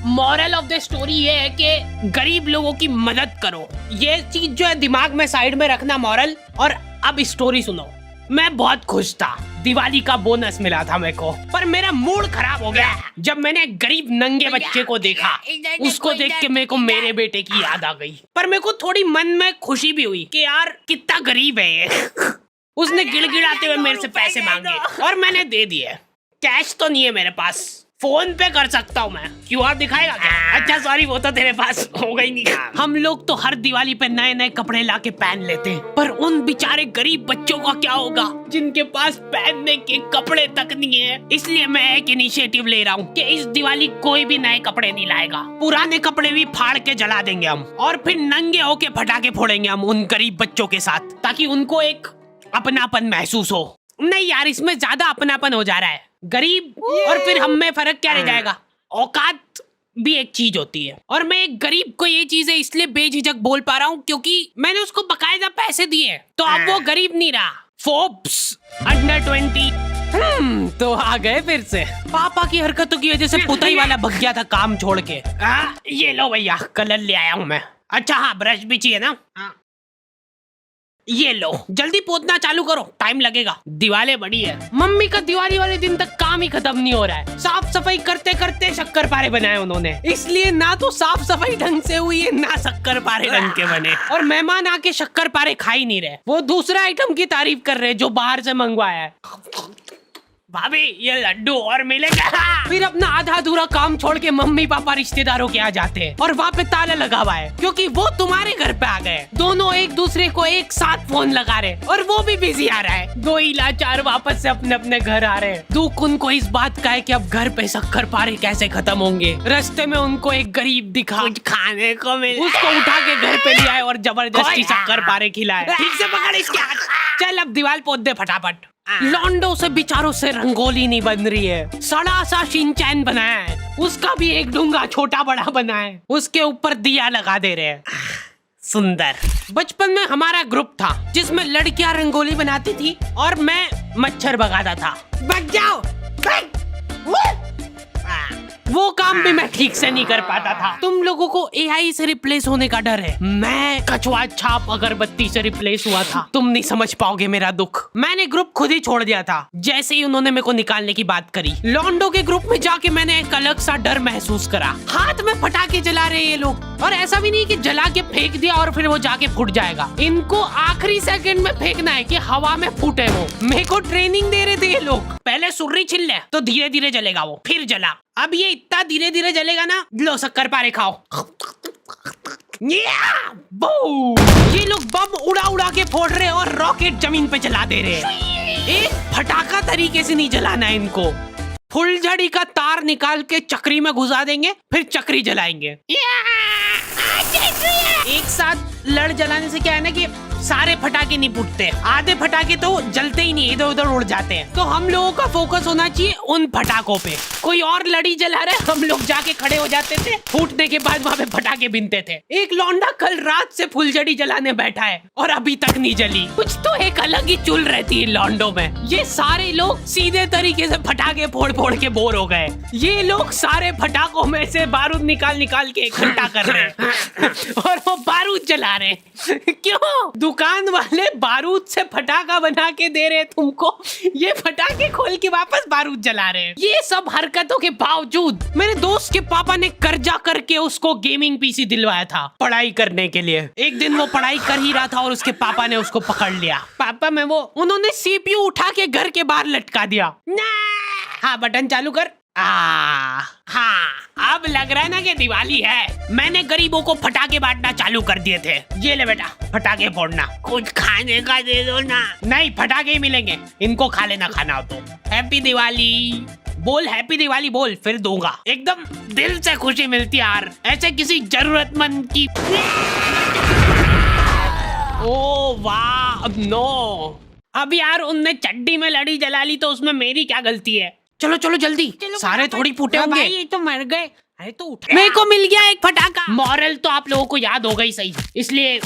Moral of the story ये है कि गरीब लोगों की मदद करो। ये चीज जो है दिमाग में साइड में रखना मॉरल। और अब स्टोरी सुनो। मैं बहुत खुश था, दिवाली का बोनस मिला था मेरे को, पर मेरा मूड खराब हो गया जब मैंने गरीब नंगे बच्चे को देखा। उसको देख के मेरे को मेरे बेटे की याद आ गई, पर मेरे को थोड़ी मन में खुशी भी हुई कि यार कितना गरीब है ये। उसने गिड़गिड़ाते हुए मेरे से पैसे मांगे और मैंने दे दिए। कैश तो नहीं है मेरे पास, फोन पे कर सकता हूँ मैं। क्यूआर दिखाएगा क्या? अच्छा सॉरी, वो तो तेरे पास होगा ही नहीं। हम लोग तो हर दिवाली पे नए नए कपड़े लाके पहन लेते हैं, पर उन बेचारे गरीब बच्चों का क्या होगा जिनके पास पहनने के कपड़े तक नहीं है। इसलिए मैं एक इनिशिएटिव ले रहा हूँ कि इस दिवाली कोई भी नए कपड़े नहीं लाएगा। पुराने कपड़े भी फाड़ के जला देंगे हम, और फिर नंगे होके पटाखे फोड़ेंगे हम उन गरीब बच्चों के साथ, ताकि उनको एक अपनापन महसूस हो। नहीं यार, इसमें ज्यादा अपनापन हो जा रहा है। गरीब और फिर हम में फर्क क्या रह जाएगा? औकात भी एक चीज होती है, और मैं एक गरीब को ये चीजें इसलिए बेझिझक बोल पा रहा हूँ क्योंकि मैंने उसको बकायदा पैसे दिए, तो अब वो गरीब नहीं रहा। फोर्ब्स अंडर 20 तो आ गए फिर से। पापा की हरकतों की वजह से पुताई वाला भग गया था काम छोड़ के। ये लो भैया, कलर ले आया हूँ मैं। अच्छा हाँ, ब्रश भी चाहिए ना? ये लो, जल्दी पोतना चालू करो, टाइम लगेगा। दिवाली बड़ी है। मम्मी का दिवाली वाले दिन तक काम ही खत्म नहीं हो रहा है। साफ सफाई करते करते शक्कर पारे बनाए उन्होंने, इसलिए ना तो साफ सफाई ढंग से हुई है ना शक्कर पारे ढंग के बने। और मेहमान आके शक्कर पारे खा ही नहीं रहे, वो दूसरा आइटम की तारीफ कर रहे जो बाहर से मंगवाया है। भाभी ये लड्डू और मिलेगा। फिर अपना आधा अधूरा काम छोड़ के मम्मी पापा रिश्तेदारों के आ जाते हैं, और वहाँ पे ताला लगा हुआ है क्योंकि वो तुम्हारे घर पे आ गए। दोनों एक दूसरे को एक साथ फोन लगा रहे, और वो भी बिजी आ रहा है। दो ही लाचार वापस से अपने अपने घर आ रहे हैं। दुख उनको इस बात का है कि अब घर पे शक्कर पारे कैसे खत्म होंगे। रास्ते में उनको एक गरीब दिखा, कुछ खाने को मिला, उसको उठा के घर पे ले आए और जबरदस्ती शक्कर पारे खिलाए। ठीक से पकड़ इसके हाथ। चल अब दीवार पोत दे फटाफट। लॉन्डो से बेचारों से रंगोली नहीं बन रही है, सड़ा सा शिनचैन बनाया है, उसका भी एक डूंगा छोटा बड़ा बना है, उसके ऊपर दिया लगा दे रहे हैं। सुंदर। बचपन में हमारा ग्रुप था जिसमें लड़कियां रंगोली बनाती थी और मैं मच्छर भगाता था। भाग जाओ। वो काम भी मैं ठीक से नहीं कर पाता था। तुम लोगों को एआई से रिप्लेस होने का डर है, मैं कछुआ छाप अगरबत्ती से रिप्लेस हुआ था। तुम नहीं समझ पाओगे मेरा दुख। मैंने ग्रुप खुद ही छोड़ दिया था जैसे ही उन्होंने मेरे को निकालने की बात करी। लॉन्डो के ग्रुप में जाके मैंने एक अलग सा डर महसूस करा। हाथ में पटाखे जला रहे ये लोग, और ऐसा भी नहीं कि जला के फेंक दिया और फिर वो जाके फूट जाएगा। इनको आखिरी सेकंड में फेंकना है कि हवा में फूटे वो। मेरे को ट्रेनिंग दे रहे थे ये लोग। पहले सुर्री छिल ले तो धीरे धीरे जलेगा वो, फिर जला। अब ये इतना धीरे धीरे जलेगा ना, लो शक्कर पारे खाओ। ये लोग बम उड़ा उड़ा के फोड़ रहे और रॉकेट जमीन पे चला दे रहे हैं। एक फटाका तरीके से नहीं जलाना है इनको। फुलझड़ी का तार निकाल के चक्री में घुसा देंगे, फिर चक्री जलाएंगे। एक साथ लड़ जलाने से क्या है ना कि सारे फटाके नहीं फूटते, आधे फटाके तो जलते ही नहीं, इधर उधर उड़ जाते हैं। तो हम लोगों का फोकस होना चाहिए उन फटाकों पे। कोई और लड़ी जला रहा है, हम लोग जाके खड़े हो जाते थे, फूटने के बाद वहाँ पे फटाके बिनते थे। एक लौंडा कल रात से फुलझड़ी जलाने बैठा है और अभी तक नहीं जली। कुछ तो एक अलग ही चुल रहती है लौंडों में। ये सारे लोग सीधे तरीके से फटाके फोड़ फोड़ के बोर हो गए। ये लोग सारे फटाकों में से बारूद निकाल निकाल के इकट्ठा कर रहे हैं और वो बारूद जला रहे हैं। क्यों? दुकान वाले बारूद से फटाका बना के दे रहे तुमको, ये फटाके खोल के वापस बारूद जला रहे हैं। ये सब हरकतों के बावजूद मेरे दोस्त के पापा ने कर्जा करके उसको गेमिंग पीसी दिलवाया था पढ़ाई करने के लिए। एक दिन वो पढ़ाई कर ही रहा था और उसके पापा ने उसको पकड़ लिया। पापा में वो उन्होंने सीपीयू उठा के घर के बाहर लटका दिया। हाँ बटन चालू कर। हाँ अब लग रहा है ना कि दिवाली है। मैंने गरीबों को फटाके बांटना चालू कर दिए थे। ये ले बेटा फटाके फोड़ना, कुछ खाने का दे दो ना। नहीं फटाके ही मिलेंगे, इनको खा लेना खाना हो तो। हैप्पी दिवाली बोल, हैप्पी दिवाली बोल, फिर दूंगा। एकदम दिल से खुशी मिलती है यार, ऐसे किसी जरूरतमंद की। ओ वाह नो, अब यार उनने चड्डी में लड़ी जला ली तो उसमें मेरी क्या गलती है। चलो चलो जल्दी, सारे थोड़ी फूटे होंगे। ये तो मर गए। अरे तो उठ, मेरे को मिल गया एक फटाका। मॉरल तो आप लोगों को याद होगा ही सही, इसलिए